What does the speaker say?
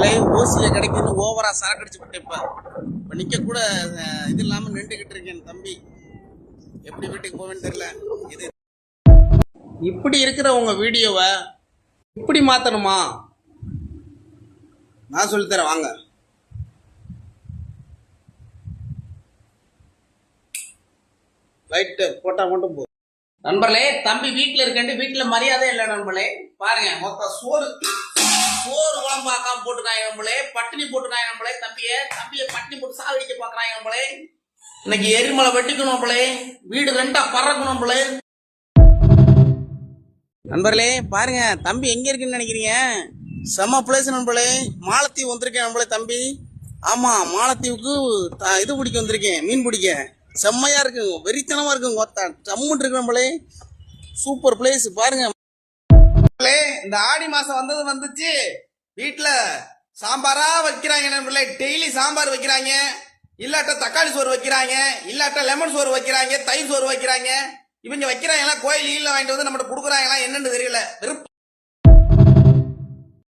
நம்மளே ஓசியில கிடைக்குன்னு ஓவரா சரக்கு அடிச்சு விட்டு இப்ப நிக்க கூட இது இல்லாம நின்றுகிட்டு இருக்கேன் தம்பி. எப்படி வீட்டுக்கு போவேன்னு தெரியல. இது இப்படி இருக்கிற உங்க வீடியோவை இப்படி மாத்தணுமா? நான் சொல்லித்தரேன் வாங்க. லைட்டு போட்டா மட்டும் போ. நண்பர்களே, தம்பி வீட்டுல இருக்கேன், வீட்டுல மரியாதை இல்லை நண்பர்களே. பாருங்க, மொத்தம் சோறு குழம்பாக்காம போட்டுக்காங்க நண்பர்களே, பட்டினி போட்டுக்காங்க நண்பர்களே. தம்பிய பட்டினி போட்டு சாவடிக்க பாக்குறாங்க நண்பர்களே. இன்னைக்கு எரிமலை வெட்டிக்கணும் நண்பர்களே, வீடு ரெண்டா பறக்கணும் நண்பர்களே. நண்பர்களே பாருங்க, தம்பி எங்க இருக்குன்னு நினைக்கிறீங்க? செம்ம பிளேஸ் நண்பர்களே. மாலத்தீவு வந்திருக்கேன் நண்பர்களே தம்பி. ஆமா, மாலத்தீவுக்கு இது பிடிக்க வந்திருக்கேன், மீன் பிடிக்க. செம்மையா இருக்கு, வெறித்தனமா இருக்கு, சம்முன்னு இருக்கு நம்மளே. சூப்பர் பிளேஸ் பாருங்க. இந்த ஆடி மாசம் வந்துச்சு, வீட்டுல சாம்பாரா வைக்கிறாங்க நண்பர்களே. டெய்லி சாம்பார் வைக்கிறாங்க, இல்லாட்ட தக்காளி சோறு வைக்கிறாங்க, இல்லாட்ட லெமன் சோறு வைக்கிறாங்க, தயிர் சோறு வைக்கிறாங்க. இவங்க வைக்கிறாங்களா கோயில் வாங்கிட்டு வந்து நம்மகிட்ட கொடுக்குறாங்களா என்னன்னு தெரியல. வெறுப்பு